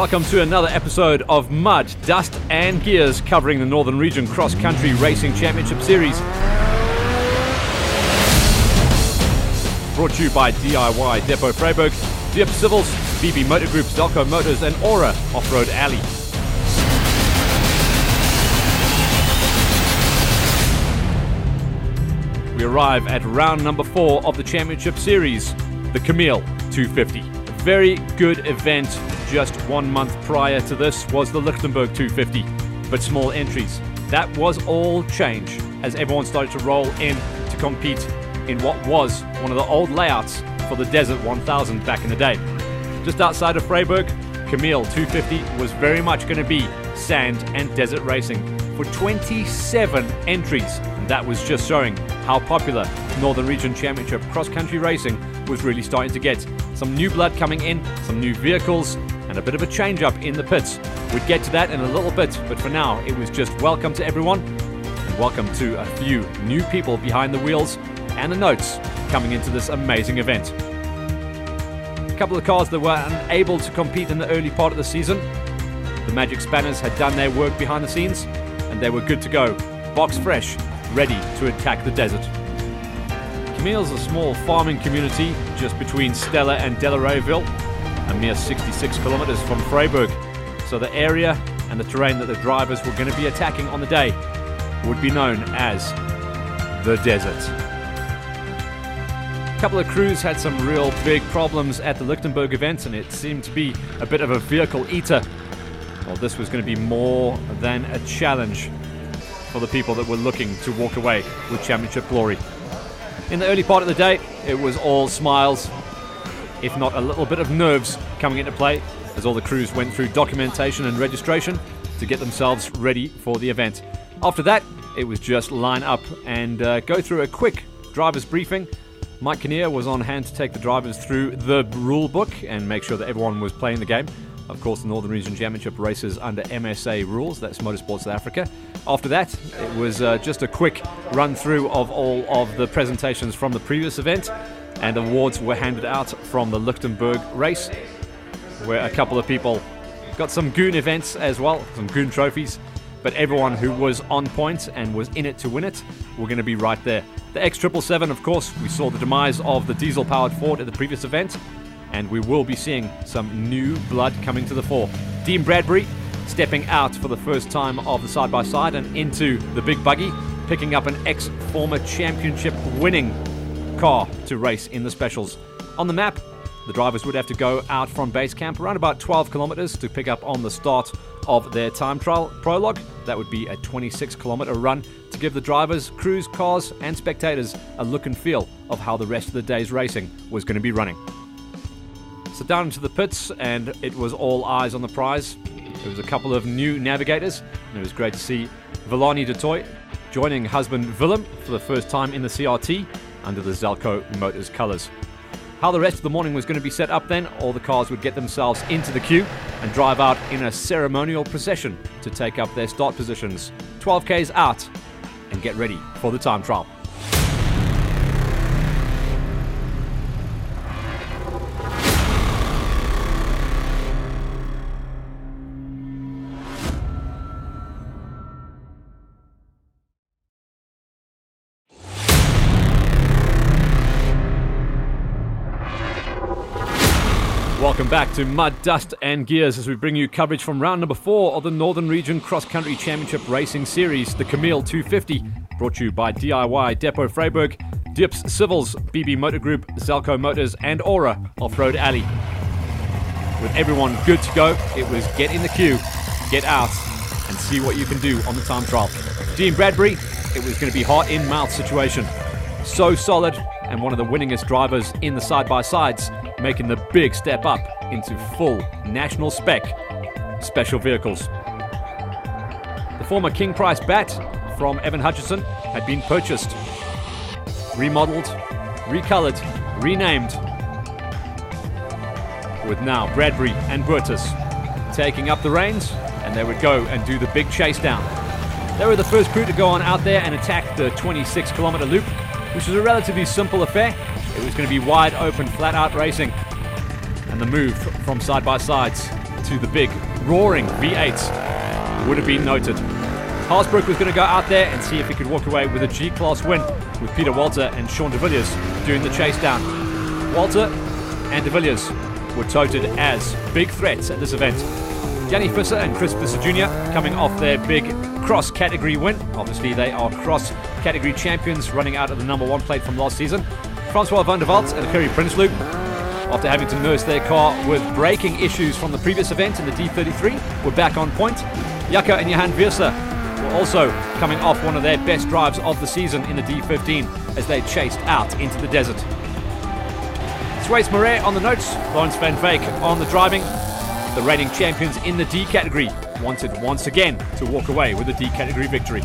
Welcome to another episode of Mud, Dust and Gears, covering the Northern Region Cross Country Racing Championship Series. Brought to you by DIY Depot Freiburg, Diep Civils, BB Motor Group, Zelco Motors and Aura Off-Road Alley. We arrive at round number 4 of the Championship Series, the Kameel 250. A very good event. Just 1 month prior to this was the Lichtenberg 250, but small entries. That was all change as everyone started to roll in to compete in what was one of the old layouts for the Desert 1000 back in the day. Just outside of Freiburg, Kameel 250 was very much going to be sand and desert racing for 27 entries, and that was just showing how popular Northern Region Championship cross-country racing was really starting to get. Some new blood coming in, some new vehicles, and a bit of a change-up in the pits. We'd get to that in a little bit, but for now, it was just welcome to everyone, and welcome to a few new people behind the wheels and the notes coming into this amazing event. A couple of cars that were unable to compete in the early part of the season. The Magic Spanners had done their work behind the scenes, and they were good to go, box fresh, ready to attack the desert. Kameel's a small farming community just between Stella and Delareyville, a mere 66 kilometers from Freiburg. So the area and the terrain that the drivers were going to be attacking on the day would be known as the desert. A couple of crews had some real big problems at the Lichtenberg event, and it seemed to be a bit of a vehicle eater. Well, this was going to be more than a challenge for the people that were looking to walk away with championship glory. In the early part of the day, it was all smiles, if not a little bit of nerves coming into play, as all the crews went through documentation and registration to get themselves ready for the event. After that, it was just line up and go through a quick driver's briefing. Mike Kinnear was on hand to take the drivers through the rule book and make sure that everyone was playing the game. Of course, the Northern Region Championship races under MSA rules, that's Motorsport South Africa. After that, it was just a quick run through of all of the presentations from the previous event, and awards were handed out from the Lichtenberg race, where a couple of people got some goon events as well, some goon trophies, but everyone who was on point and was in it to win it were going to be right there. The X777, of course, we saw the demise of the diesel-powered Ford at the previous event, and we will be seeing some new blood coming to the fore. Dean Bradbury stepping out for the first time of the side-by-side and into the big buggy, picking up an ex-former championship winning car to race in the specials. On the map, the drivers would have to go out from base camp around about 12 kilometers to pick up on the start of their time trial prologue. That would be a 26-kilometer run to give the drivers, crews, cars and spectators a look and feel of how the rest of the day's racing was going to be running. So down into the pits, and it was all eyes on the prize. There was a couple of new navigators, and it was great to see Villani de Toy joining husband Willem for the first time in the CRT under the Zelco Motors colours. How the rest of the morning was going to be set up then, all the cars would get themselves into the queue and drive out in a ceremonial procession to take up their start positions, 12 Ks out, and get ready for the time trial. Welcome back to Mud, Dust and Gears as we bring you coverage from round number 4 of the Northern Region Cross Country Championship Racing Series, the Kameel 250, brought to you by DIY Depot Freiburg, Diep Civils, BB Motor Group, Zelco Motors and Aura Off-Road Alley. With everyone good to go, it was get in the queue, get out and see what you can do on the time trial. Dean Bradbury, it was going to be heart in mouth situation. So solid and one of the winningest drivers in the side-by-sides, making the big step up into full national spec special vehicles. The former King Price bat from Evan Hutchison had been purchased, remodeled, recolored, renamed, with now Bradbury and Burtis taking up the reins, and they would go and do the big chase down. They were the first crew to go on out there and attack the 26-kilometer loop, which was a relatively simple affair. It was going to be wide open, flat out racing, and the move from side-by-sides into the big roaring V8s would have been noted. Haasbroek was going to go out there and see if he could walk away with a G-Class win, with Peter Walter and Sean de Villiers doing the chase down. Walter and de Villiers were touted as big threats at this event. Danny Visser and Chris Visser Jr. coming off their big cross-category win. Obviously, they are cross-category champions, running out of the number 1 plate from last season. Francois van der Walt and Kerry Prinsloo, after having to nurse their car with braking issues from the previous event in the D33, were back on point. Jacco and Johan Vierser were also coming off one of their best drives of the season in the D15 as they chased out into the desert. Suez Marais on the notes, Lawrence van Veek on the driving. The reigning champions in the D category wanted once again to walk away with a D category victory.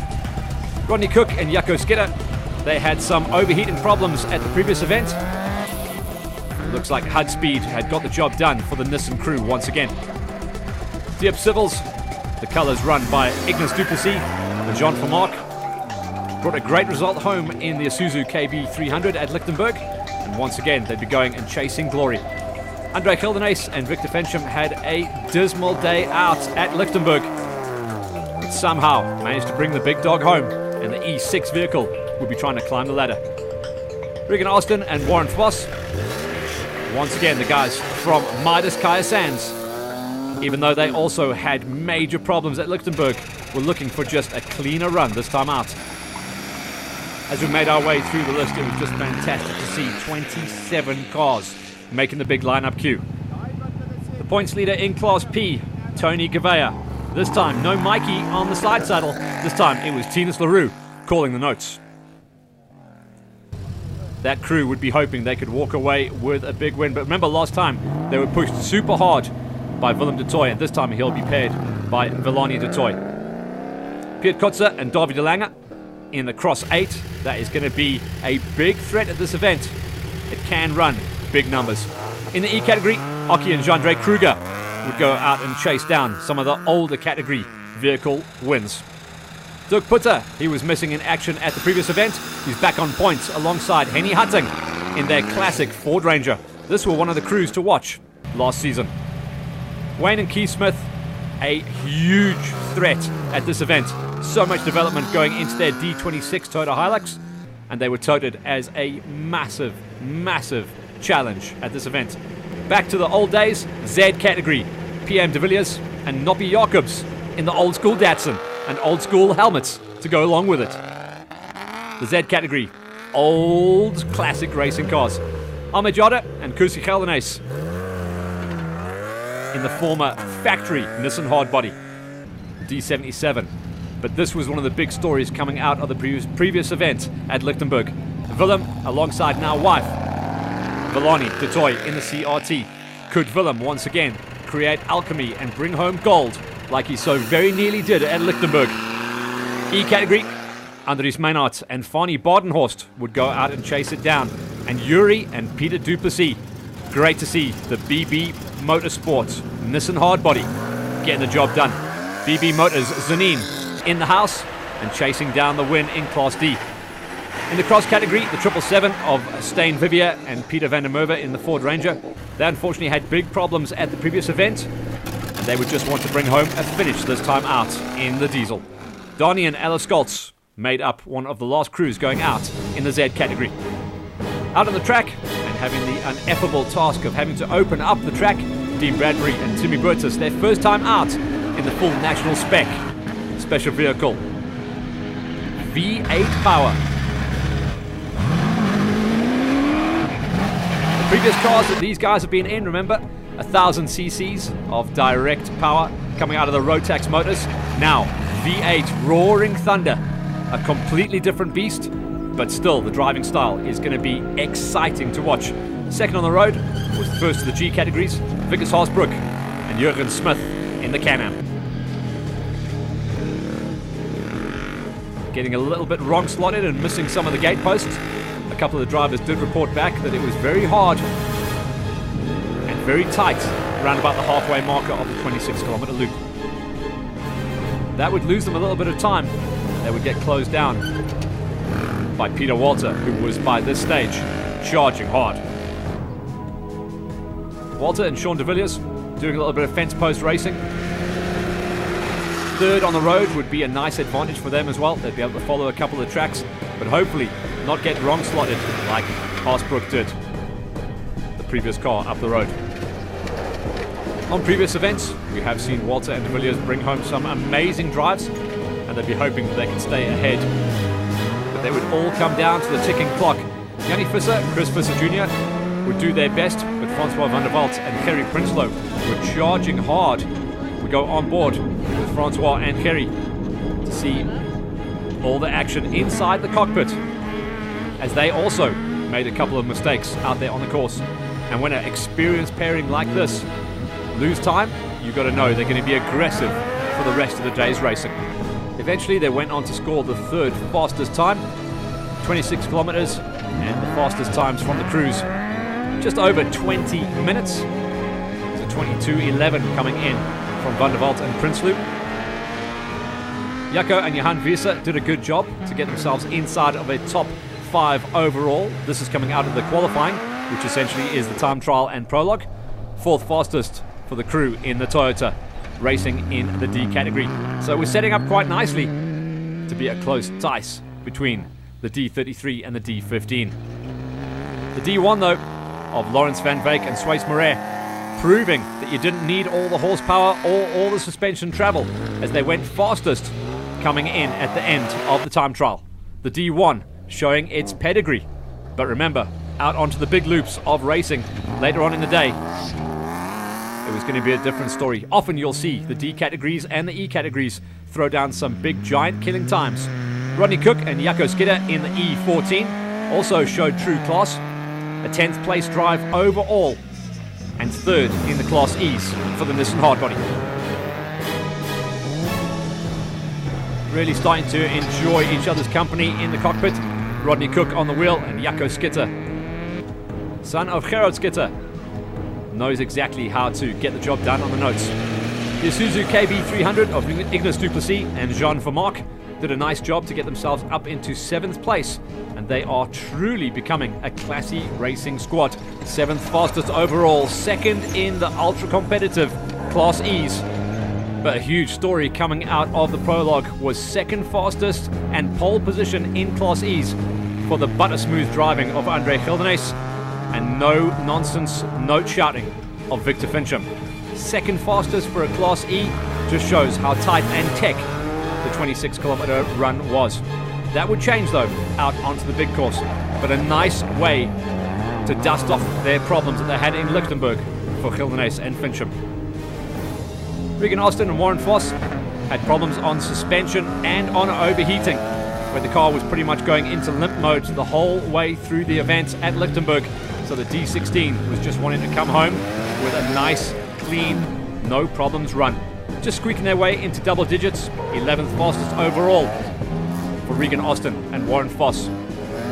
Rodney Cook and Jacco Skidder, they had some overheating problems at the previous event. It looks like HUD Speed had got the job done for the Nissan crew once again. Diep Civils, the colours run by Ignace Duplessis and Jean Vermaak, brought a great result home in the Isuzu KB300 at Lichtenberg, and once again they'd be going and chasing glory. Andre Gildenaes and Victor Fensham had a dismal day out at Lichtenberg, but somehow managed to bring the big dog home, and the E6 vehicle would be trying to climb the ladder. Regan Austin and Warren Voss, once again the guys from Midas Kaya Sands, even though they also had major problems at Lichtenberg, were looking for just a cleaner run this time out. As we made our way through the list, it was just fantastic to see 27 cars making the big lineup queue. The points leader in Class P, Tony Gavea. This time, no Mikey on the side saddle. This time, it was Tinas LaRue calling the notes. That crew would be hoping they could walk away with a big win. But remember, last time, they were pushed super hard by Willem de Toy, and this time he'll be paired by Villani de Toy. Piet Kotze and Davy de Lange in the Cross 8. That is going to be a big threat at this event. It can run big numbers. In the E category, Aki and Jandre Kruger would go out and chase down some of the older category vehicle wins. Dirk Putter, he was missing in action at the previous event. He's back on points alongside Henny Hutting in their classic Ford Ranger. This was one of the crews to watch last season. Wayne and Keith Smith, a huge threat at this event. So much development going into their D26 Toyota Hilux, and they were touted as a massive, massive challenge at this event. Back to the old days, Z category, PM de Villiers and Noppie Jacobs in the old school Datsun and old school helmets to go along with it. The Z category, old classic racing cars. Ahmed Jada and Kusi Geldenaes in the former factory Nissan hardbody D77. But this was one of the big stories coming out of the previous event at Lichtenberg. Willem alongside now wife Villani de Toy in the CRT. Could Willem once again create alchemy and bring home gold like he so very nearly did at Lichtenberg? E category, Andries Meinhardt and Fanny Badenhorst would go out and chase it down. And Yuri and Peter Duplessis. Great to see the BB Motorsports Nissan hardbody getting the job done. BB Motors Zanine in the house and chasing down the win in Class D. In the cross category, the 777 of Stain Vivier and Peter van der Merwe in the Ford Ranger. They unfortunately had big problems at the previous event, and they would just want to bring home a finish this time out in the diesel. Donnie and Alice Scholz made up one of the last crews going out in the Z category. Out on the track and having the ineffable task of having to open up the track, Dean Bradbury and Timmy Burtis, their first time out in the full national spec special vehicle. V8 power. The previous cars that these guys have been in, remember, 1,000 cc's of direct power coming out of the Rotax motors. Now, V8 roaring thunder, a completely different beast, but still the driving style is going to be exciting to watch. Second on the road was the first of the G categories, Vickers Haasbroek and Jurgen Smith in the Can-Am. Getting a little bit wrong slotted and missing some of the gate posts. A couple of the drivers did report back that it was very hard and very tight around about the halfway marker of the 26-kilometer loop. That would lose them a little bit of time. They would get closed down by Peter Walter, who was by this stage charging hard. Walter and Sean de Villiers doing a little bit of fence post racing. Third on the road would be a nice advantage for them as well. They'd be able to follow a couple of tracks, but hopefully not get wrong slotted like Haasbrook did, the previous car up the road. On previous events, we have seen Walter and de Villiers bring home some amazing drives, and they'd be hoping that they can stay ahead. But they would all come down to the ticking clock. Jannie Visser, Chris Visser Jr. would do their best, but Francois van der Walt and Kerry Prinsloo were charging hard. We go on board with Francois and Kerry to see all the action inside the cockpit, as they also made a couple of mistakes out there on the course. And when an experienced pairing like this lose time, you've got to know they're going to be aggressive for the rest of the day's racing. Eventually they went on to score the third fastest time, 26 kilometers, and the fastest times from the crews, just over 20 minutes. So 22:11 coming in from Van der Walt and Prinsloo. Jaco and Johan Visser did a good job to get themselves inside of a top 5 overall. This is coming out of the qualifying, which essentially is the time trial and prologue. Fourth fastest for the crew in the Toyota, racing in the D category. So we're setting up quite nicely to be a close dice between the D33 and the D15. The D1 though, of Lawrence Van Veek and Suisse Moret, proving that you didn't need all the horsepower or all the suspension travel, as they went fastest coming in at the end of the time trial. The D1 showing its pedigree. But remember, out onto the big loops of racing later on in the day, it was going to be a different story. Often you'll see the D categories and the E categories throw down some big giant killing times. Rodney Cook and Jaco Skidder in the E14 also showed true class. A 10th place drive overall, and third in the Class E's for the Nissan Hardbody. Really starting to enjoy each other's company in the cockpit. Rodney Cook on the wheel and Jaco Skidder, son of Gerard Skidder, knows exactly how to get the job done on the notes. The Isuzu KB300 of Ignis du Plessis and Jean Vermaak did a nice job to get themselves up into 7th place, and they are truly becoming a classy racing squad. 7th fastest overall, 2nd in the ultra competitive Class E's. But a huge story coming out of the prologue was 2nd fastest and pole position in Class E's for the butter smooth driving of André Gildenes, and no nonsense note shouting of Victor Fincham. 2nd fastest for a Class E just shows how tight and tech the 26 kilometer run was. That would change though out onto the big course, but a nice way to dust off their problems that they had in Lichtenberg for Gildenes and Fincham. Regan Austin and Warren Voss had problems on suspension and on overheating, where the car was pretty much going into limp mode the whole way through the event at Lichtenberg. So the D16 was just wanting to come home with a nice, clean, no problems run. Just squeaking their way into double digits, 11th fastest overall for Regan Austin and Warren Voss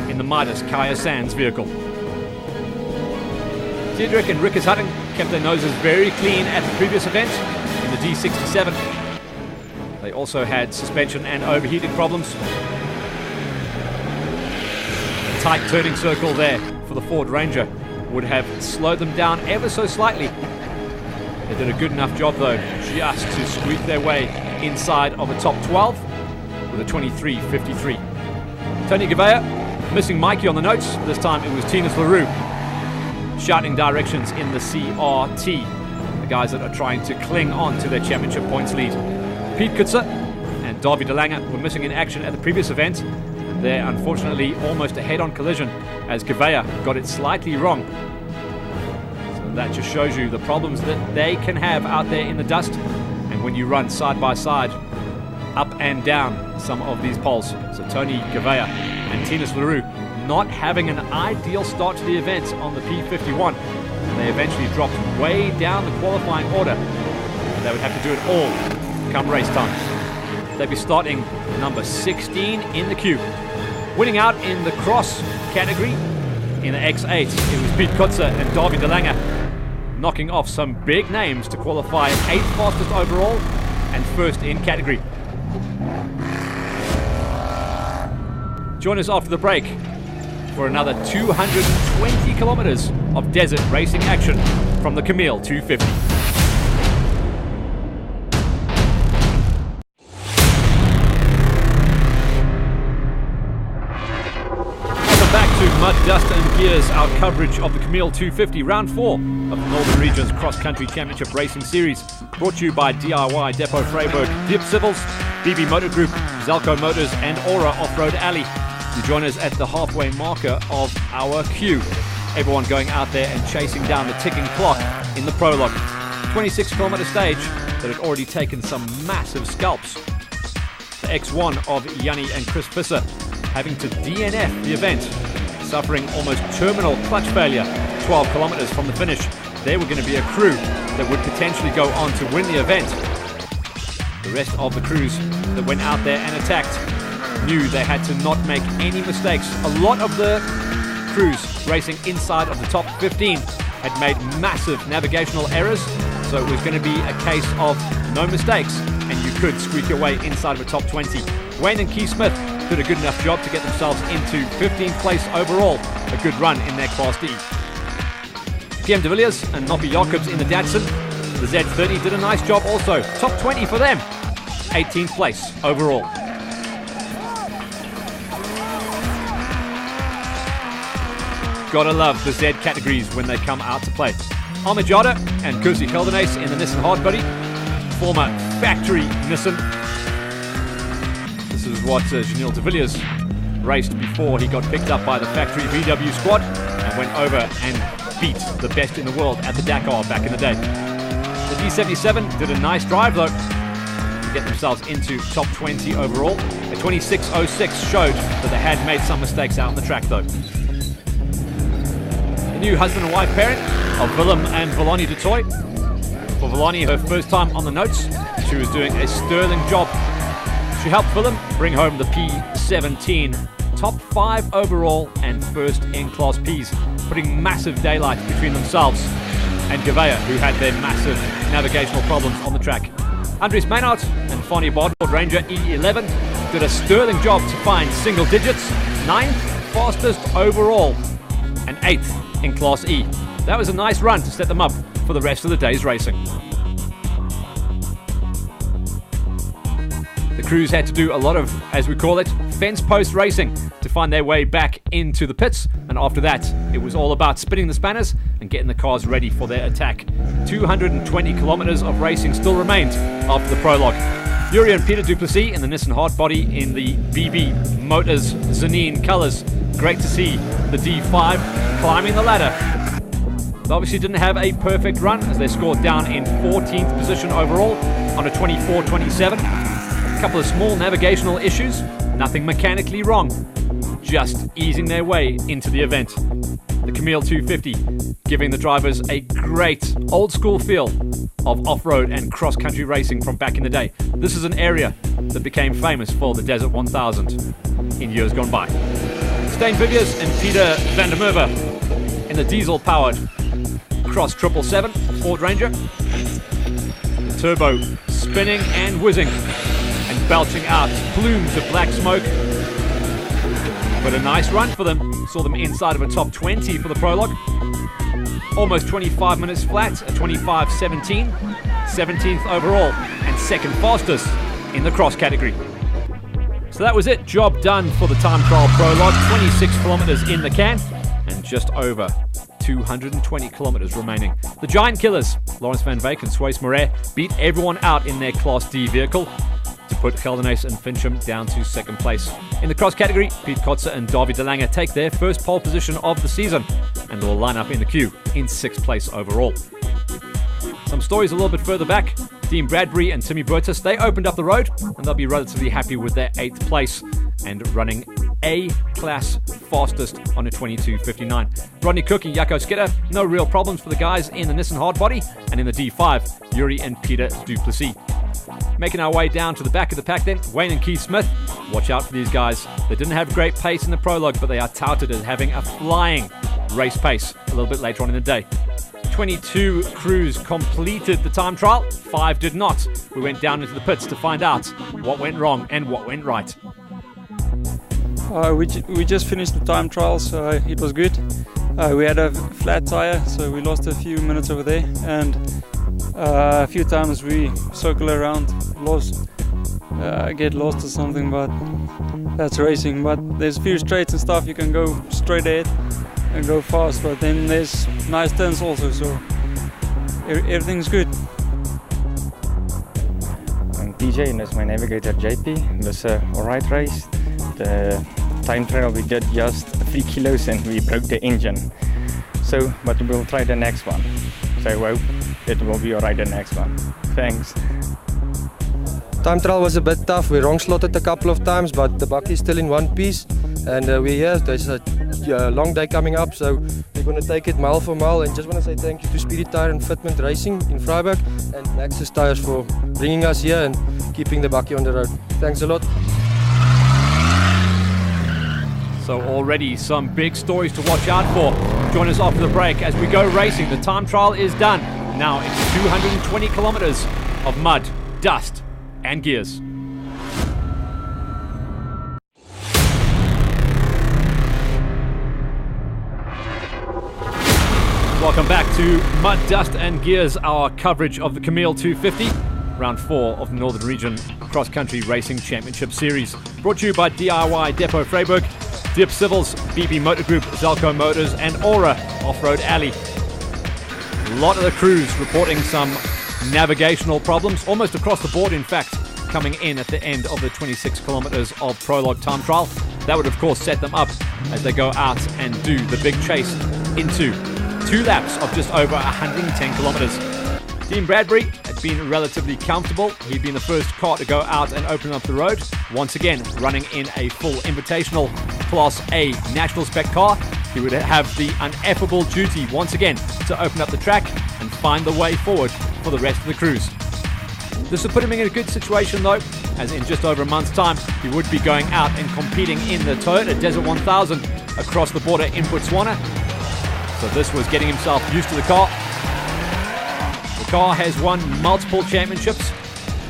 in the Midas Kaya Sands vehicle. Diedrich and Rickers Hutting kept their noses very clean at the previous event in the D67. They also had suspension and overheating problems. A tight turning circle there for the Ford Ranger would have slowed them down ever so slightly. They did a good enough job though, just to squeak their way inside of a top 12 with a 23.53. Tony Gavea missing Mikey on the notes. This time it was Tinas LaRue shouting directions in the CRT. The guys that are trying to cling on to their championship points lead. Pete Kutzer and Davy De Lange were missing in action at the previous event. They're unfortunately almost a head-on collision as Gavea got it slightly wrong. So that just shows you the problems that they can have out there in the dust, and when you run side by side, up and down some of these poles. So Tony Gavea and Tinas LaRue not having an ideal start to the event on the P51. They eventually dropped way down the qualifying order, and they would have to do it all come race time. They'd be starting number 16 in the queue. Winning out in the cross category in the X8, it was Pete Kutzer and Davy De Lange, knocking off some big names to qualify 8th fastest overall and 1st in category. Join us after the break for another 220 kilometers of desert racing action from the Kameel 250. dust and gears our coverage of the Kameel 250 Round 4 of the Northern Region's Cross Country Championship Racing Series, brought to you by DIY Depot Freiburg, Diep Civils, BB Motor Group, Zelco Motors and Aura Off-Road Alley. You join us at the halfway marker of our queue. Everyone going out there and chasing down the ticking clock in the prologue. 26-kilometer stage that had already taken some massive scalps. The X1 of Yanni and Chris Visser having to DNF the event, suffering almost terminal clutch failure 12 kilometers from the finish. There were going to be a crew that would potentially go on to win the event. The rest of the crews that went out there and attacked knew they had to not make any mistakes. A lot of the crews racing inside of the top 15 had made massive navigational errors, so it was going to be a case of no mistakes and you could squeak your way inside of a top 20. Wayne and Keith Smith did a good enough job to get themselves into 15th place overall, a good run in their Class D. PM de Villiers and Noppie Jacobs in the Datsun, the Z30 did a nice job also, top 20 for them, 18th place overall. Gotta love the Z categories when they come out to play. Ahmed Jada and Kursi Geldenace in the Nissan Hardbody, former factory Nissan. This is what Janil de Villiers raced before he got picked up by the factory VW squad and went over and beat the best in the world at the Dakar back in the day. The D77 did a nice drive though to get themselves into top 20 overall. A 26.06 showed that they had made some mistakes out on the track though. The new husband and wife parent of Willem and Villani de Toy. For Villani, her first time on the notes, she was doing a sterling job. She helped Willem bring home the P17, top 5 overall and first in Class Ps, putting massive daylight between themselves and Gavea, who had their massive navigational problems on the track. Andries Maynard and Fonnie Bardford Ranger E11 did a sterling job to find single digits, 9th fastest overall and 8th in Class E. That was a nice run to set them up for the rest of the day's racing. The crews had to do a lot of, as we call it, fence post racing to find their way back into the pits, and after that it was all about spinning the spanners and getting the cars ready for their attack. 220 kilometers of racing still remained after the prologue. Yuri and Peter Duplessis in the Nissan Hardbody in the BB Motors Zanine colours. Great to see the D5 climbing the ladder. They obviously didn't have a perfect run as they scored down in 14th position overall on a 24-27. A couple of small navigational issues, nothing mechanically wrong, just easing their way into the event. The Kameel 250 giving the drivers a great old school feel of off-road and cross-country racing from back in the day. This is an area that became famous for the Desert 1000 in years gone by. Stijn Viviers and Peter van der Merwe in the diesel-powered Cross 777 Ford Ranger. The turbo spinning and whizzing and belching out plumes of black smoke. But a nice run for them. Saw them inside of a top 20 for the prologue. Almost 25 minutes flat, a 25.17, 17th overall, and second fastest in the cross category. So that was it. Job done for the time trial prologue. 26 kilometers in the can, and just over 220 kilometers remaining. The Giant Killers, Lawrence Van Veek and Suisse Moret, beat everyone out in their Class D vehicle to put Geldenace and Fincham down to second place. In the cross category, Piet Kotze and Davy de Lange take their first pole position of the season and will line up in the queue in 6th place overall. Some stories a little bit further back. Dean Bradbury and Timmy Burtis, they opened up the road and they'll be relatively happy with their 8th place and running A-class fastest on a 22.59. Rodney Cook and Jaco Skidder, no real problems for the guys in the Nissan Hardbody, and in the D5, Yuri and Peter Duplessis. Making our way down to the back of the pack then, Wayne and Keith Smith. Watch out for these guys. They didn't have great pace in the prologue, but they are touted as having a flying race pace a little bit later on in the day. 22 crews completed the time trial, 5 did not. We went down into the pits to find out what went wrong and what went right. We just finished the time trial, so it was good. We had a flat tire, so we lost a few minutes over there, and a few times we circled around, lost get lost or something, but that's racing. But there's a few straights and stuff you can go straight ahead and go fast, but then there's nice turns also, so everything's good. I'm PJ and that's my navigator JP. It was an alright race. The time trial we did just 3 kilos and we broke the engine. So, but we'll try the next one. So I hope it will be alright the next one. Thanks. Time trial was a bit tough. We wrong slotted a couple of times, but the bucket is still in one piece. And we're here. There's a long day coming up, so we're going to take it mile for mile. And just want to say thank you to Spirit Tire and Fitment Racing in Freiburg and Maxxis Tires for bringing us here and keeping the bucket on the road. Thanks a lot. So already some big stories to watch out for. Join us after the break as we go racing. The time trial is done. Now it's 220 kilometers of mud, dust, and gears. Welcome back to Mud, Dust and Gears, our coverage of the Kameel 250, round 4 of the Northern Region Cross Country Racing Championship Series. Brought to you by DIY Depot Freiburg, Dip Civils, BB Motor Group, Zelco Motors and Aura Off-Road Alley. A lot of the crews reporting some navigational problems, almost across the board in fact, coming in at the end of the 26 kilometers of prologue time trial. That would of course set them up as they go out and do the big chase into 2 laps of just over 110 kilometers. Dean Bradbury had been relatively comfortable. He'd been the first car to go out and open up the road. Once again, running in a full invitational Class A national spec car. He would have the ineffable duty once again to open up the track and find the way forward for the rest of the crews. This would put him in a good situation though, as in just over a month's time, he would be going out and competing in the Toyota Desert 1000 across the border in Botswana. So this was getting himself used to the car. The car has won multiple championships,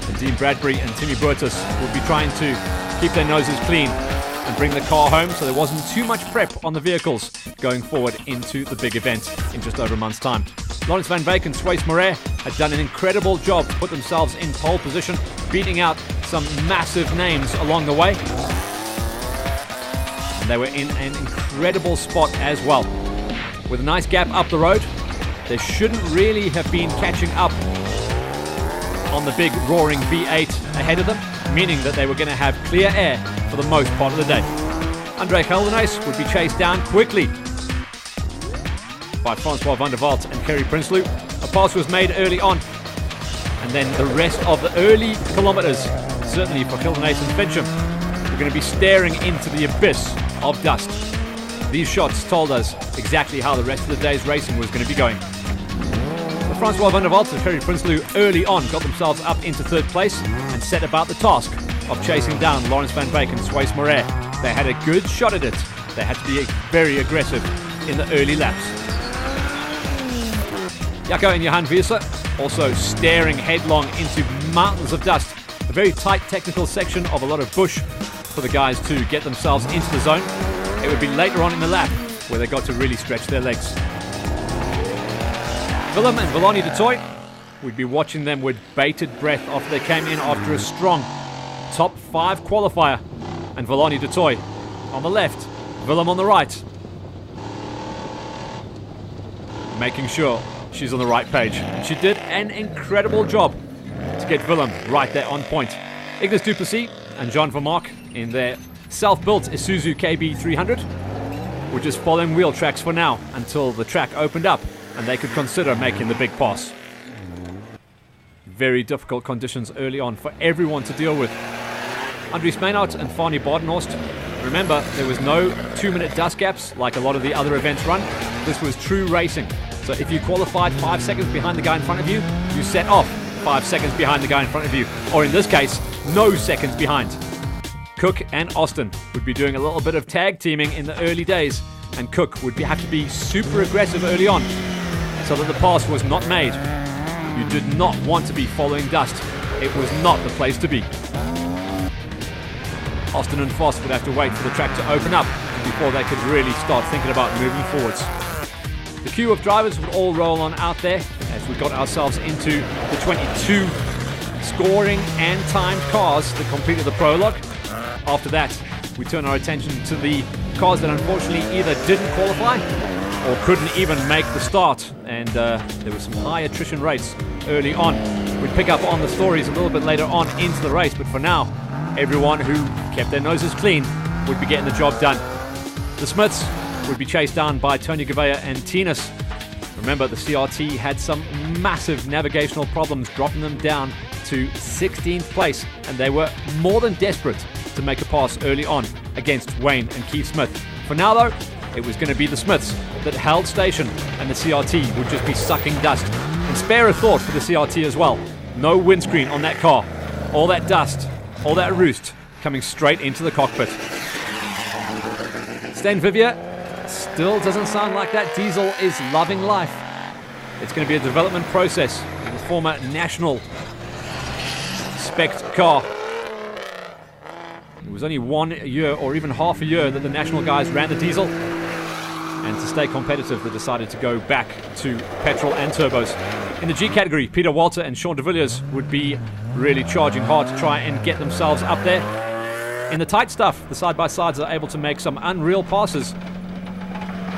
and Dean Bradbury and Timmy Burtis will be trying to keep their noses clean and bring the car home, so there wasn't too much prep on the vehicles going forward into the big event in just over a month's time. Lawrence van Beek and Swace Moret had done an incredible job to put themselves in pole position, beating out some massive names along the way. And they were in an incredible spot as well. With a nice gap up the road, they shouldn't really have been catching up on the big roaring V8 ahead of them, meaning that they were going to have clear air for the most part of the day. Andre Geldenhuys would be chased down quickly by Francois van der Walt and Kerry Prinsloo. A pass was made early on, and then the rest of the early kilometers, certainly for Geldenhuys and Fincham, were going to be staring into the abyss of dust. These shots told us exactly how the rest of the day's racing was going to be going. So Francois van der Walt and Kerry Prinsloo early on got themselves up into 3rd place and set about the task of chasing down Lawrence van Beek and Swace Moret. They had a good shot at it. They had to be very aggressive in the early laps. Jaco and Johan Wieser also staring headlong into mountains of dust. A very tight technical section of a lot of bush for the guys to get themselves into the zone. It would be later on in the lap where they got to really stretch their legs. Willem and Villani de Toy, we'd be watching them with bated breath after they came in after a strong top 5 qualifier. And Villani de Toy on the left, Willem on the right. Making sure she's on the right page. And she did an incredible job to get Willem right there on point. Ignis du Plessis and Jean Vermaak in their self-built Isuzu KB300 were just following wheel tracks for now until the track opened up and they could consider making the big pass. Very difficult conditions early on for everyone to deal with. Andries Meinhardt and Fani Badenhorst. Remember, there was no 2-minute dust gaps like a lot of the other events run. This was true racing. So if you qualified 5 seconds behind the guy in front of you, you set off 5 seconds behind the guy in front of you. Or in this case, no seconds behind. Cook and Austin would be doing a little bit of tag teaming in the early days, and Cook would have to be super aggressive early on so that the pass was not made. You did not want to be following dust. It was not the place to be. Austin and Foss would have to wait for the track to open up before they could really start thinking about moving forwards. The queue of drivers would all roll on out there as we got ourselves into the 22 scoring and timed cars that completed the prologue. After that, we turn our attention to the cars that unfortunately either didn't qualify or couldn't even make the start, and there were some high attrition rates early on. We'd pick up on the stories a little bit later on into the race, but for now, everyone who kept their noses clean would be getting the job done. The Smiths would be chased down by Tony Gouveia and Tinas. Remember, the CRT had some massive navigational problems, dropping them down to 16th place, and they were more than desperate to make a pass early on against Wayne and Keith Smith. For now, though, it was going to be the Smiths that held station, and the CRT would just be sucking dust. And spare a thought for the CRT as well. No windscreen on that car. All that dust, all that roost coming straight into the cockpit. Stan Vivier still doesn't sound like that diesel is loving life. It's going to be a development process with the former national spec car. It was only 1 year or even half a year that the national guys ran the diesel, and to stay competitive they decided to go back to petrol and turbos. In the G category, Peter Walter and Sean de Villiers would be really charging hard to try and get themselves up there. In the tight stuff, the side-by-sides are able to make some unreal passes,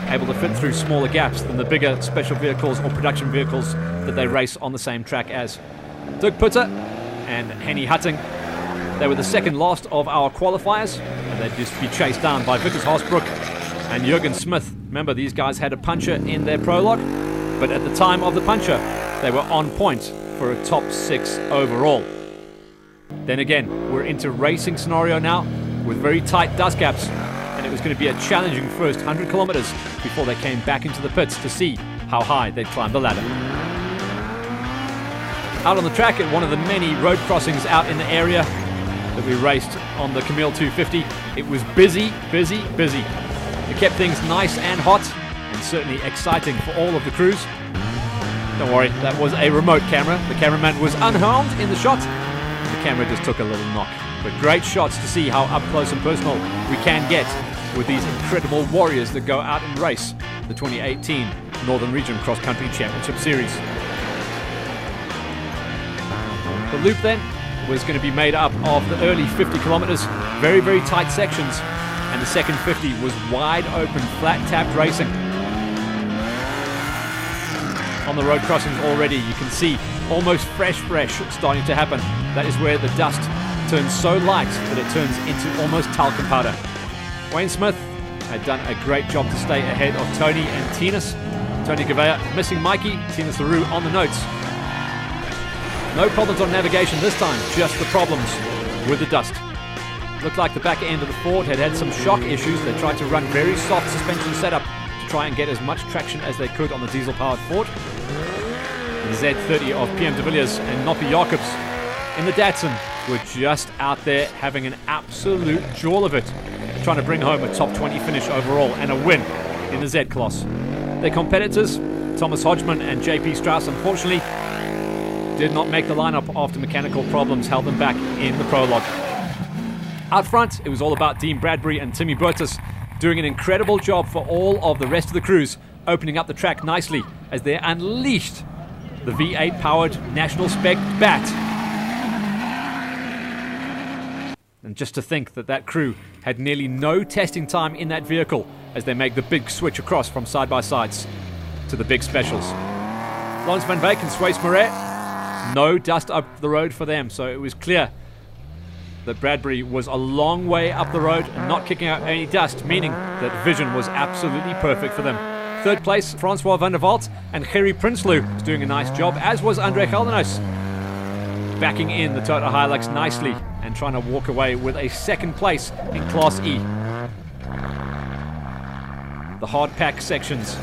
able to fit through smaller gaps than the bigger special vehicles or production vehicles that they race on the same track as. Dirk Putter and Henny Hutting, they were the second last of our qualifiers, and they'd just be chased down by Vickers Haasbroek and Jurgen Smith. Remember, these guys had a puncher in their prologue, but at the time of the puncher, they were on point for a top 6 overall. Then again, we're into racing scenario now with very tight dust gaps, and it was going to be a challenging first 100 kilometers before they came back into the pits to see how high they'd climb the ladder. Out on the track at one of the many road crossings out in the area that we raced on the Kameel 250, it was busy. It kept things nice and hot, and certainly exciting for all of the crews. Don't worry, that was a remote camera. The cameraman was unharmed in the shot. The camera just took a little knock. But great shots to see how up close and personal we can get with these incredible warriors that go out and race the 2018 Northern Region Cross Country Championship Series. The loop then was going to be made up of the early 50 kilometers, very tight sections, and the second 50 was wide open, flat-tapped racing. On the road crossings already, you can see almost fresh starting to happen. That is where the dust turns so light that it turns into almost talcum powder. Wayne Smith had done a great job to stay ahead of Tony and Tinas. Tony Gouveia missing Mikey, Tinas LaRue on the notes. No problems on navigation this time, just the problems with the dust. Looked like the back end of the Ford had some shock issues. They tried to run very soft suspension setup to try and get as much traction as they could on the diesel-powered Ford. The Z30 of PM de Villiers and Noppie Jacobs in the Datsun were just out there having an absolute jewel of it, trying to bring home a top 20 finish overall and a win in the Z-Class. Their competitors, Thomas Hodgman and JP Strauss, unfortunately did not make the lineup after mechanical problems held them back in the prologue. Out front, it was all about Dean Bradbury and Timmy Burtis doing an incredible job for all of the rest of the crews, opening up the track nicely as they unleashed the V8 powered National Spec Bat. And just to think that that crew had nearly no testing time in that vehicle as they make the big switch across from side-by-sides to the big specials. Lawrence Van Wyk and Swace Moret, no dust up the road for them, so it was clear that Bradbury was a long way up the road and not kicking out any dust, meaning that vision was absolutely perfect for them. Third place, Francois van der Walt and Gerry Prinsloo was doing a nice job, as was Andre Geldenhuis, backing in the Toyota Hilux nicely and trying to walk away with a second place in Class E. The hard pack sections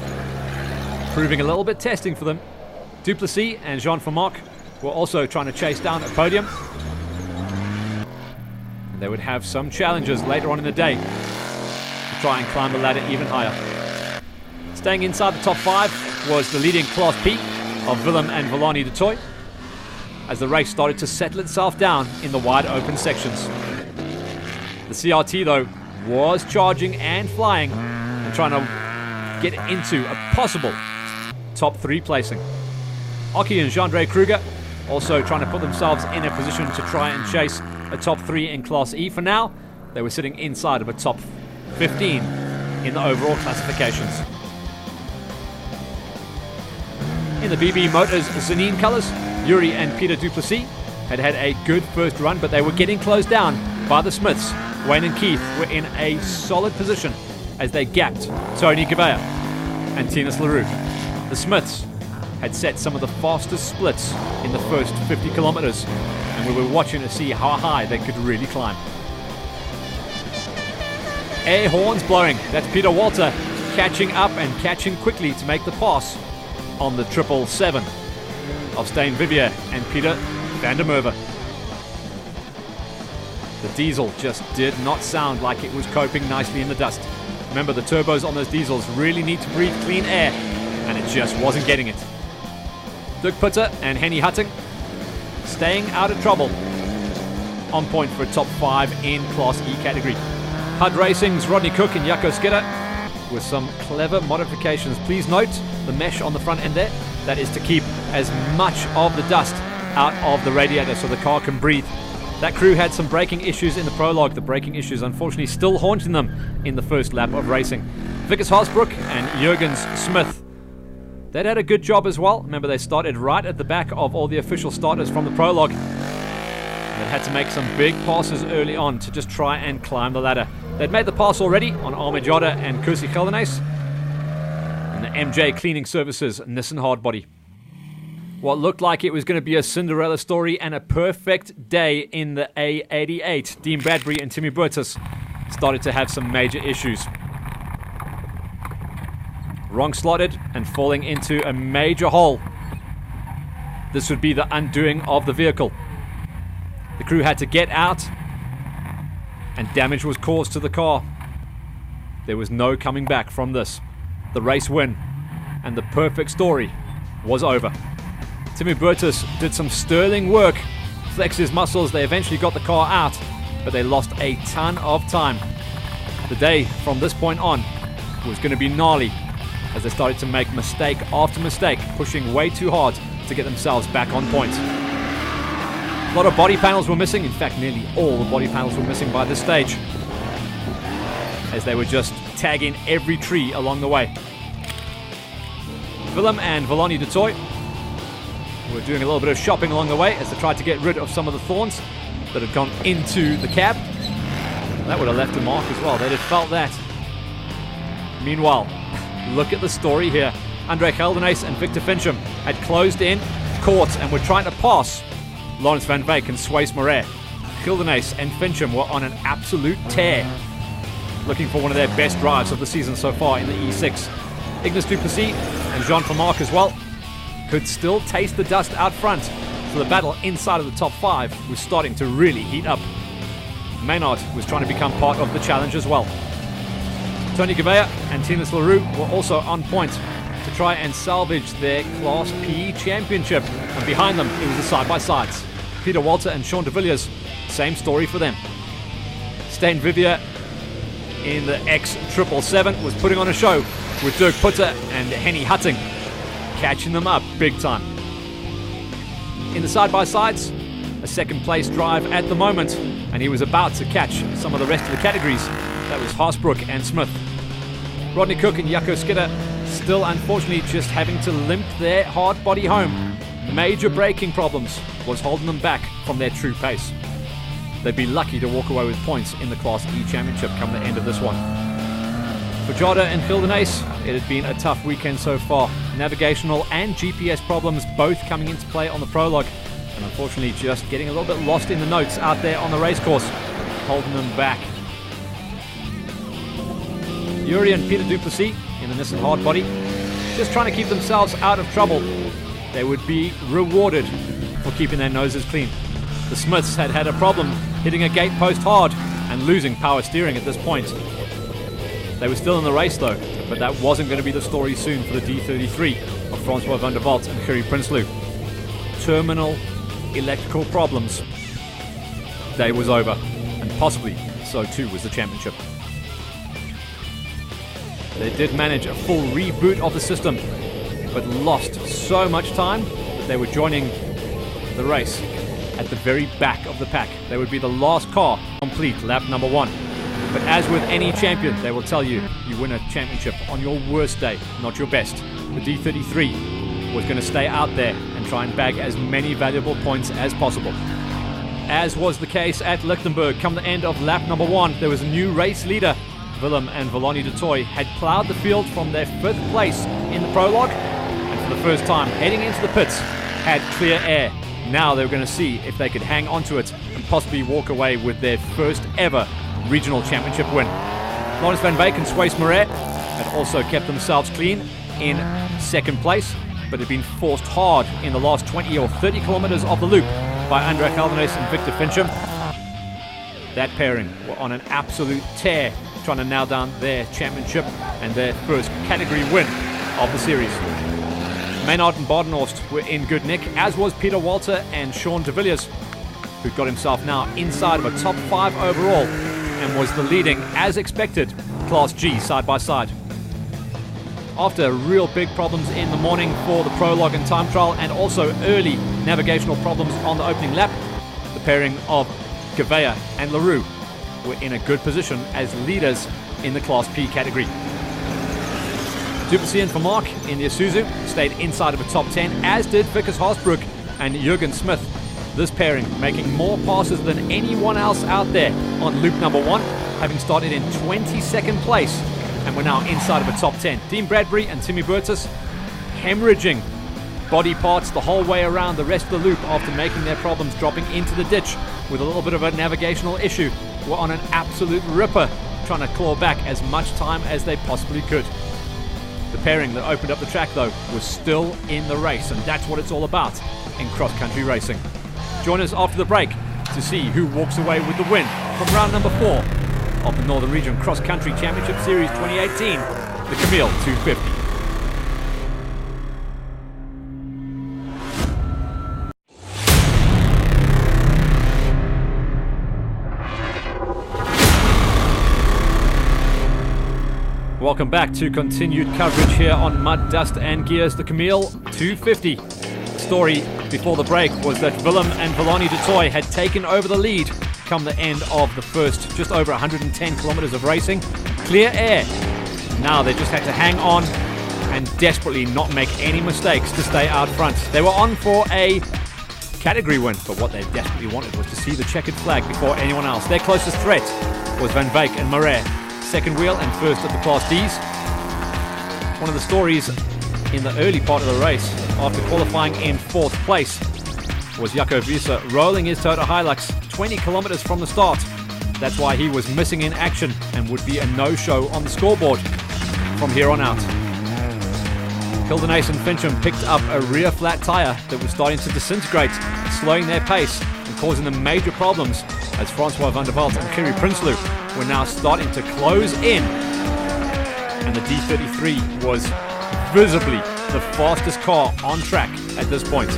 proving a little bit testing for them. Duplessis and Jean Vermaak were also trying to chase down a podium. They would have some challenges later on in the day to try and climb the ladder even higher. Staying inside the top 5 was the leading Class P of Willem and Villani de Toy as the race started to settle itself down in the wide open sections. The CRT though was charging and flying and trying to get into a possible top 3 placing. Aki and Jean-Andre Kruger also trying to put themselves in a position to try and chase a top 3 in Class E. For now, they were sitting inside of a top 15 in the overall classifications. In the BB Motors Zanin colours, Yuri and Peter Duplessis had a good first run, but they were getting closed down by the Smiths. Wayne and Keith were in a solid position as they gapped Tony Gavea and Tinas LaRue. The Smiths had set some of the fastest splits in the first 50 kilometres, and we were watching to see how high they could really climb. Air horns blowing. That's Peter Walter catching up and catching quickly to make the pass on the 777 of Stijn Vivier and Peter van der Merwe. The diesel just did not sound like it was coping nicely in the dust. Remember, the turbos on those diesels really need to breathe clean air, and it just wasn't getting it. Dirk Putter and Henny Hutting staying out of trouble, on point for a top 5 in Class E category. HUD Racing's Rodney Cook and Jaco Skidder with some clever modifications. Please note the mesh on the front end there. That is to keep as much of the dust out of the radiator so the car can breathe. That crew had some braking issues in the prologue. The braking issues unfortunately still haunting them in the first lap of racing. Vickers Haasbroek and Jurgens Smith, they'd had a good job as well. Remember, they started right at the back of all the official starters from the prologue. They had to make some big passes early on to just try and climb the ladder. They'd made the pass already on Ahmed Jada and Kursi Gelderhuys in the MJ Cleaning Services Nissan Hardbody. What looked like it was going to be a Cinderella story and a perfect day in the A88, Dean Bradbury and Timmy Burtis started to have some major issues. Wrong slotted and falling into a major hole. This would be the undoing of the vehicle. The crew had to get out, and damage was caused to the car. There was no coming back from this. The race win, and the perfect story was over. Timmy Burtis did some sterling work, flexed his muscles. They eventually got the car out, but they lost a ton of time. The day from this point on was going to be gnarly as they started to make mistake after mistake, pushing way too hard to get themselves back on point. A lot of body panels were missing. In fact, nearly all the body panels were missing by this stage, as they were just tagging every tree along the way. Willem and Villani de Toy were doing a little bit of shopping along the way as they tried to get rid of some of the thorns that had gone into the cab. That would have left a mark as well. They'd have felt that. Meanwhile, look at the story here. Andre Gelderhuys and Victor Fincham had closed in, caught, and were trying to pass Lawrence van Wyk and Sways Moret. Gelderhuys and Fincham were on an absolute tear, looking for one of their best drives of the season so far in the E6. Ignis Duplessis and Jean Vermaak as well could still taste the dust out front, so the battle inside of the top 5 was starting to really heat up. Maynard was trying to become part of the challenge as well. Tony Gavea and Tinas LaRue were also on point to try and salvage their Class P championship, and behind them it was the side-by-sides. Peter Walter and Sean de Villiers, same story for them. Stijn Vivier in the X777 was putting on a show, with Dirk Putter and Henny Hutting catching them up big time. In the side-by-sides, a second place drive at the moment, and he was about to catch some of the rest of the categories. That was Haasbroek and Smith. Rodney Cook and Jaco Skidder still unfortunately just having to limp their hard body home. Major braking problems was holding them back from their true pace. They'd be lucky to walk away with points in the Class E Championship come the end of this one. For Jada and Gelderhuys, it had been a tough weekend so far. Navigational and GPS problems both coming into play on the prologue, and unfortunately just getting a little bit lost in the notes out there on the racecourse, holding them back. Yuri and Peter Duplessis in the Nissan Hardbody, just trying to keep themselves out of trouble. They would be rewarded for keeping their noses clean. The Smiths had had a problem hitting a gate post hard and losing power steering at this point. They were still in the race though, but that wasn't going to be the story soon for the D33 of Francois van der Walt and Gerrie Prinsloo. Terminal electrical problems. Day was over, and possibly so too was the championship. They did manage a full reboot of the system, but lost so much time that they were joining the race at the very back of the pack. They would be the last car to complete lap number 1. But as with any champion, they will tell you, you win a championship on your worst day, not your best. The D33 was going to stay out there and try and bag as many valuable points as possible. As was the case at Lichtenberg, come the end of lap number 1, there was a new race leader. Willem and Villani de Toy had ploughed the field from their 5th place in the prologue, and for the first time heading into the pits had clear air. Now they were going to see if they could hang onto it and possibly walk away with their first ever regional championship win. Lawrence van Beek and Suisse Marais had also kept themselves clean in 2nd place, but had been forced hard in the last 20 or 30 kilometers of the loop by Andre Geldernees and Victor Fincham. That pairing were on an absolute tear, trying to nail down their championship and their first category win of the series. Maynard and Badenhorst were in good nick, as was Peter Walter and Sean de Villiers, who got himself now inside of a top 5 overall and was the leading, as expected, Class G side by side. After real big problems in the morning for the prologue and time trial, and also early navigational problems on the opening lap, the pairing of Gavea and LaRue were in a good position as leaders in the Class P category. Duplessis and Vermaak in the Isuzu stayed inside of a top 10, as did Vickers Haasbroek and Jurgen Smith. This pairing making more passes than anyone else out there on loop number 1, having started in 22nd place, and we're now inside of a top 10. Dean Bradbury and Timmy Burtis hemorrhaging body parts the whole way around the rest of the loop after making their problems, dropping into the ditch with a little bit of a navigational issue. Were on an absolute ripper, trying to claw back as much time as they possibly could. The pairing that opened up the track, though, was still in the race, and that's what it's all about in cross-country racing. Join us after the break to see who walks away with the win from round number 4 of the Northern Region Cross Country Championship Series 2018, the Kameel 250. Welcome back to continued coverage here on Mud, Dust and Gears, the Kameel 250. The story before the break was that Willem and Villani de Toy had taken over the lead come the end of the first just over 110 kilometers of racing. Clear air. Now they just had to hang on and desperately not make any mistakes to stay out front. They were on for a category win, but what they desperately wanted was to see the checkered flag before anyone else. Their closest threat was Van Beek and Marais, second wheel and first of the Class Ds. One of the stories in the early part of the race, after qualifying in 4th place, was Jaco Wiese rolling his Toyota Hilux 20 kilometers from the start. That's why he was missing in action and would be a no-show on the scoreboard from here on out. Geldernees and Fincham picked up a rear flat tire that was starting to disintegrate, slowing their pace and causing them major problems, as Francois van der Walt and Kerry Prinsloo were now starting to close in. And the D33 was visibly the fastest car on track at this point.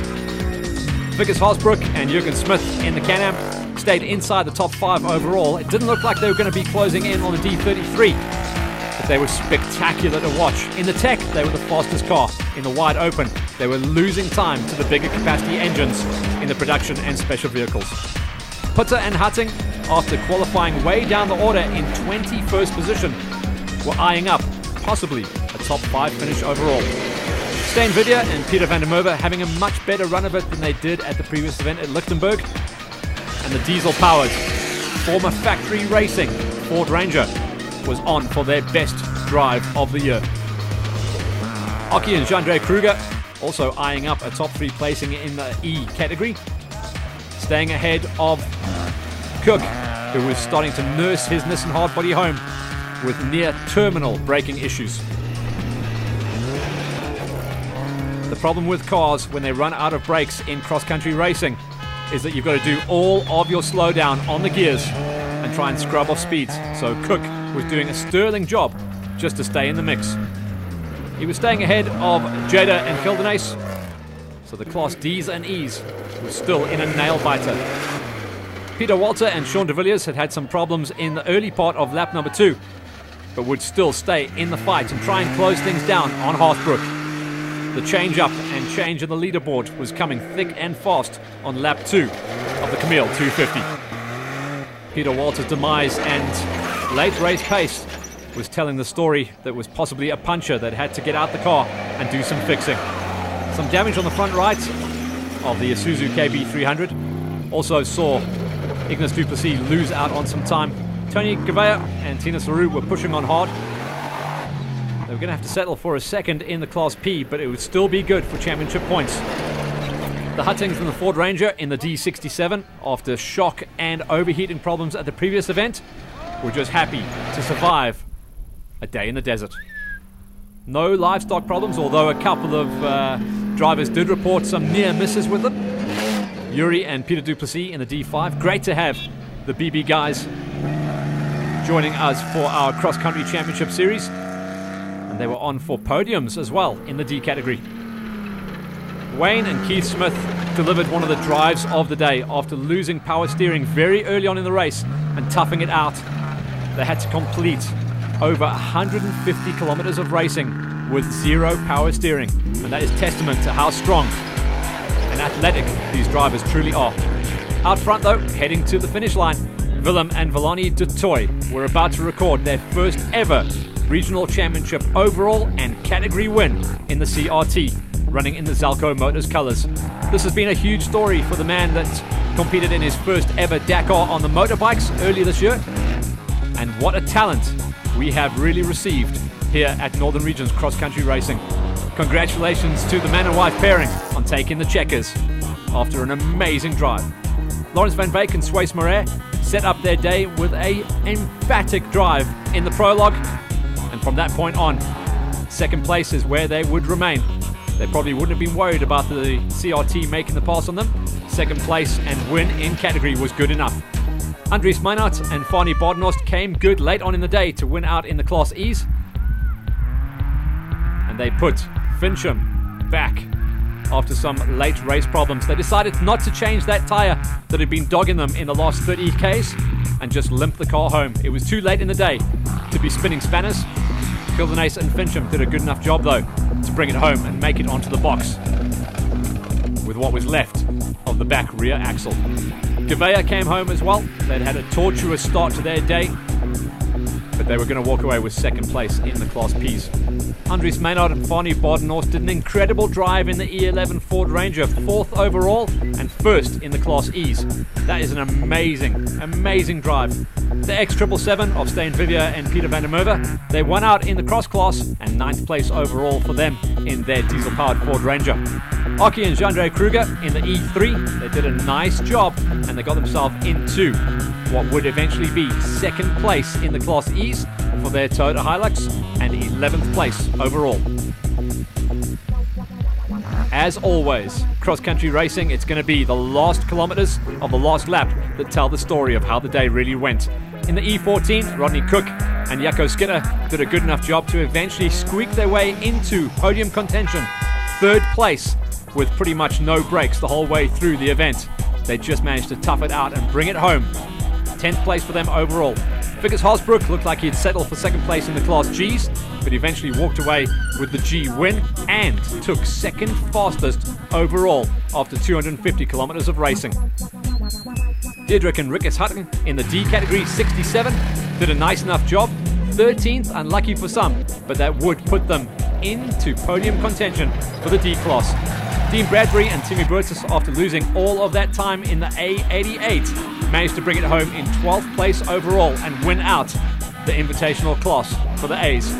Vickers Haasbroek and Jurgen Smith in the Can-Am stayed inside the top 5 overall. It didn't look like they were going to be closing in on the D33, but they were spectacular to watch. In the tech, they were the fastest car. In the wide open, they were losing time to the bigger capacity engines in the production and special vehicles. Putter and Hutting, after qualifying way down the order in 21st position, were eyeing up possibly a top 5 finish overall. Stijn Vidya and Peter van der Merwe having a much better run of it than they did at the previous event at Lichtenberg. And the diesel-powered, former factory racing Ford Ranger was on for their best drive of the year. Aki and Jean-Andre Kruger also eyeing up a top 3 placing in the E category, staying ahead of Cook, who was starting to nurse his Nissan hardbody home with near-terminal braking issues. The problem with cars when they run out of brakes in cross-country racing is that you've got to do all of your slowdown on the gears and try and scrub off speeds. So Cook was doing a sterling job just to stay in the mix. He was staying ahead of Jada and Geldernees, so the Class Ds and Es was still in a nail-biter. Peter Walter and Sean de Villiers had some problems in the early part of lap number 2, but would still stay in the fight and try and close things down on Haasbroek. The The change up and change in the leaderboard was coming thick and fast on lap 2 of the Kameel 250. Peter Walter's demise and late race pace was telling the story that was possibly a puncher that had to get out the car and do some fixing. Some damage on the front right of the Isuzu KB300. Also saw Ignace Duplessis lose out on some time. Tony Gouveia and Tina Saru were pushing on hard. They were going to have to settle for a second in the Class P, but it would still be good for championship points. The Huttings and the Ford Ranger in the D67, after shock and overheating problems at the previous event, were just happy to survive a day in the desert. No livestock problems, although a couple of drivers did report some near misses with them. Yuri and Peter Duplessis in the D5. Great to have the BB guys joining us for our cross-country championship series. And they were on for podiums as well in the D category. Wayne and Keith Smith delivered one of the drives of the day after losing power steering very early on in the race and toughing it out. They had to complete over 150 kilometers of racing with 0 power steering, and that is testament to how strong and athletic these drivers truly are. Out front though, heading to the finish line, Willem and Villani de Toy were about to record their first ever regional championship overall and category win in the CRT, running in the Zalco Motors colours. This has been a huge story for the man that competed in his first ever Dakar on the motorbikes earlier this year. And what a talent we have really received here at Northern Regions Cross Country Racing. Congratulations to the man and wife pairing on taking the checkers after an amazing drive. Lawrence Van Beek and Suisse Moret set up their day with a emphatic drive in the prologue, and from that point on, second place is where they would remain. They probably wouldn't have been worried about the CRT making the pass on them. Second place and win in category was good enough. Andries Meinhardt and Fani Badenhorst came good late on in the day to win out in the Class E's. And they put Fincham back after some late race problems. They decided not to change that tyre that had been dogging them in the last 30 Ks and just limp the car home. It was too late in the day to be spinning spanners. Gildenace and Fincham did a good enough job though to bring it home and make it onto the box with what was left of the back rear axle. Gouveia came home as well. They'd had a tortuous start to their day, but they were going to walk away with second place in the Class P's. Andries Meinhardt and Fani Badenhorst did an incredible drive in the E11 Ford Ranger, 4th overall and 1st in the Class E's. That is an amazing drive. The X777 of Steen Vivier and Peter van der Merwe, they won out in the cross class and 9th place overall for them in their diesel-powered Ford Ranger. Aki and Jandre Kruger in the E3, they did a nice job and they got themselves into what would eventually be second place in the Class E's for their Toyota Hilux and 11th place overall. As always, cross-country racing, it's going to be the last kilometers of the last lap that tell the story of how the day really went. In the E14, Rodney Cook and Jaco Skinner did a good enough job to eventually squeak their way into podium contention. 3rd place with pretty much no breaks the whole way through the event. They just managed to tough it out and bring it home. 10th place for them overall. Vickers Haasbroek looked like he'd settled for second place in the Class G's, but eventually walked away with the G win and took second fastest overall after 250 kilometers of racing. Diedrich and Rickes Hutton in the D category 67 did a nice enough job. 13th, unlucky for some, but that would put them into podium contention for the D class. Dean Bradbury and Timmy Burtis, after losing all of that time in the A88, managed to bring it home in 12th place overall and win out the invitational class for the A's.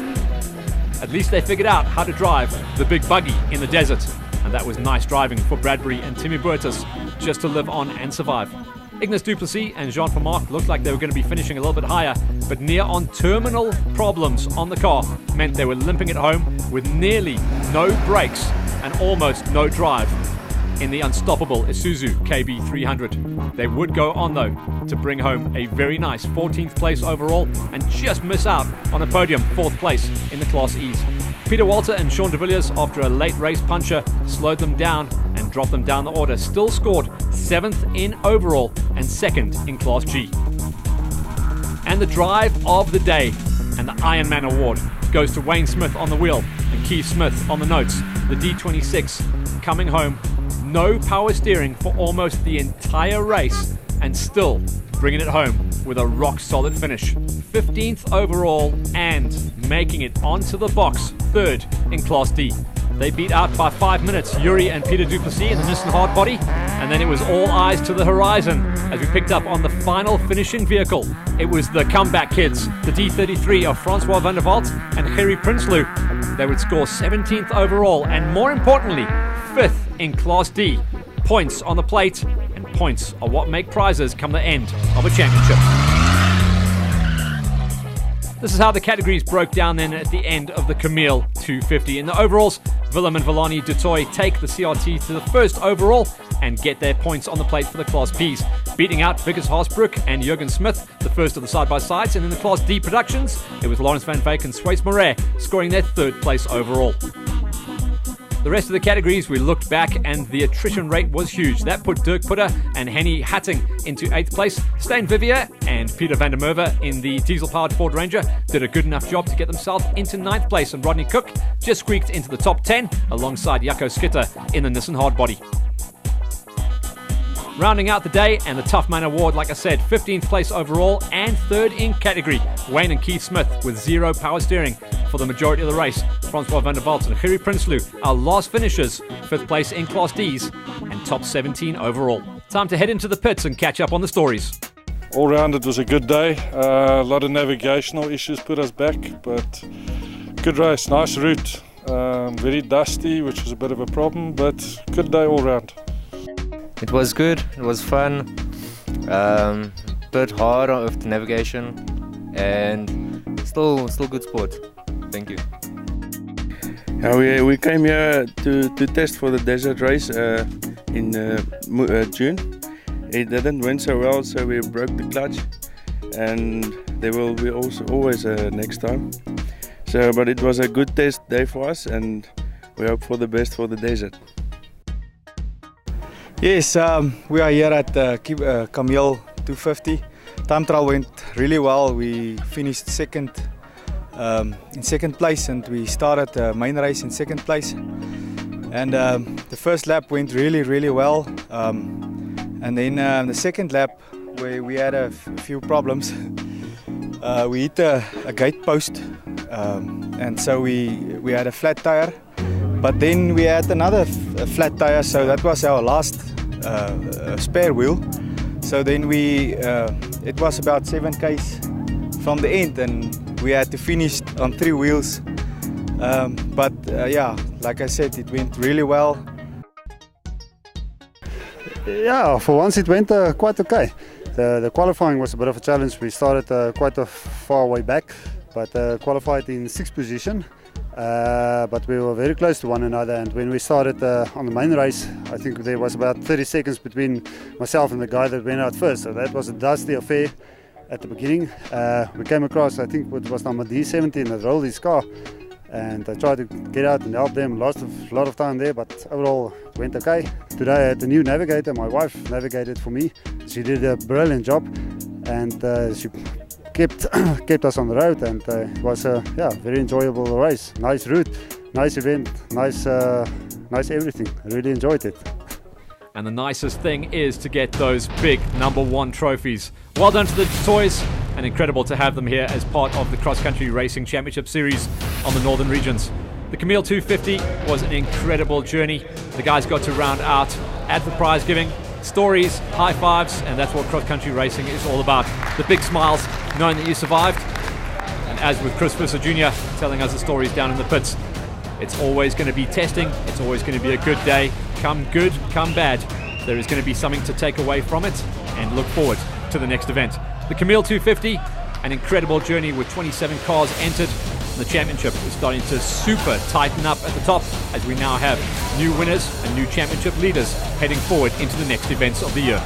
At least they figured out how to drive the big buggy in the desert, and that was nice driving for Bradbury and Timmy Burtis just to live on and survive. Ignace Duplessis and Jean Vermaak looked like they were going to be finishing a little bit higher, but near-on terminal problems on the car meant they were limping it home with nearly no brakes and almost no drive in the unstoppable Isuzu KB300. They would go on though to bring home a very nice 14th place overall and just miss out on a podium 4th place in the Class E's. Peter Walter and Sean de Villiers, after a late race puncher, slowed them down and dropped them down the order. Still scored 7th in overall and 2nd in Class G. And the drive of the day and the Ironman Award goes to Wayne Smith on the wheel and Keith Smith on the notes. The D26 coming home, no power steering for almost the entire race, and still bringing it home with a rock-solid finish. 15th overall and making it onto the box, third in Class D. They beat out by 5 minutes Yuri and Peter Duplessis in the Nissan Hardbody, and then it was all eyes to the horizon as we picked up on the final finishing vehicle. It was the comeback kids, the D33 of Francois van der Walt and Gerry Prinsloo. They would score 17th overall and, more importantly, 5th in Class D. Points on the plate, and points are what make prizes come the end of a championship. This is how the categories broke down then at the end of the Kameel 250. In the overalls, Willem and Villani Dutoy take the CRT to the first overall and get their points on the plate for the Class Ps, beating out Vickers Haasbroek and Jurgen Smith, the first of the side-by-sides. And in the Class D productions, it was Lawrence van Veek and Sways Moret scoring their third place overall. The rest of the categories, we looked back and the attrition rate was huge. That put Dirk Putter and Henny Hatting into 8th place. Stijn Vivier and Peter van der Merwe in the diesel-powered Ford Ranger did a good enough job to get themselves into 9th place, and Rodney Cook just squeaked into the top 10 alongside Jaco Schitter in the Nissan Hardbody. Rounding out the day and the Tough Man Award, like I said, 15th place overall and 3rd in category. Wayne and Keith Smith with 0 power steering for the majority of the race. Francois van der Walt and Gerry Prinsloo, our last finishers, 5th place in Class Ds and top 17 overall. Time to head into the pits and catch up on the stories. All round it was a good day. A lot of navigational issues put us back, but good race, nice route. Very dusty, which was a bit of a problem, but good day all round. It was good, it was fun, bit hard with the navigation, and still good sport. Thank you. Yeah, we came here to test for the desert race in June. It didn't went so well, so we broke the clutch, and there will be also always a next time. So, but it was a good test day for us, and we hope for the best for the desert. Yes, we are here at Kameel 250. Time trial went really well. We finished in second place, and we started the main race in 2nd place. And the first lap went really well. And then the 2nd lap, we had a few problems. We hit a gate post, and so we had a flat tire. But then we had another flat tire, so that was our last spare wheel. So then it was about 7 k's from the end, and we had to finish on 3 wheels. But yeah, like I said, it went really well. Yeah, for once it went quite okay. The qualifying was a bit of a challenge. We started quite a far way back, but qualified in 6th position. But we were very close to one another, and when we started on the main race, I think there was about 30 seconds between myself and the guy that went out first, so that was a dusty affair at the beginning. We came across, I think it was number D17 that rolled his car, and I tried to get out and help them. Lost a lot of time there, but overall it went okay. Today I had a new navigator. My wife navigated for me. She did a brilliant job, and she kept us on the road, and it was a very enjoyable race. Nice route, nice event, nice everything. I really enjoyed it. And the nicest thing is to get those big #1 trophies. Well done to the toys, and incredible to have them here as part of the Cross Country Racing Championship Series on the Northern Regions. The Kameel 250 was an incredible journey. The guys got to round out at the prize giving. Stories, high fives, and that's what cross-country racing is all about. The big smiles, knowing that you survived. And as with Chris Visser Jr. telling us the stories down in the pits, it's always going to be testing, it's always going to be a good day. Come good, come bad. There is going to be something to take away from it and look forward to the next event. The Kameel 250, an incredible journey with 27 cars entered. The championship is starting to super tighten up at the top as we now have new winners and new championship leaders heading forward into the next events of the year.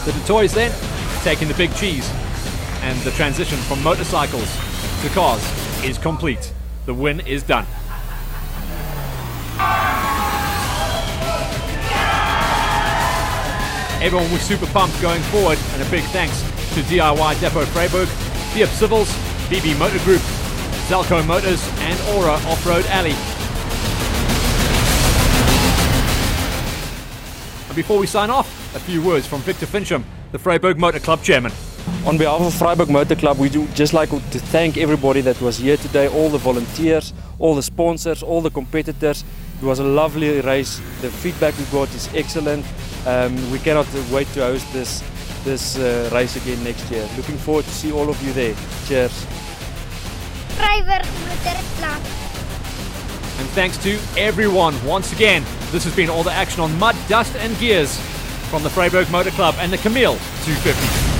The toys then taking the big cheese, and the transition from motorcycles to cars is complete. The win is done. Everyone was super pumped going forward, and a big thanks to DIY Depot Freiburg, Diep Civils, PB Motor Group, Zelco Motors and Aura Off-Road Alley. And before we sign off, a few words from Victor Fincham, the Vryburg Motor Club chairman. On behalf of Vryburg Motor Club, we do just like to thank everybody that was here today, all the volunteers, all the sponsors, all the competitors. It was a lovely race. The feedback we got is excellent. We cannot wait to host this race again next year. Looking forward to see all of you there. Cheers. Vryburg Motor Club. And thanks to everyone once again. This has been all the action on mud, dust and gears from the Vryburg Motor Club and the Kameel 250.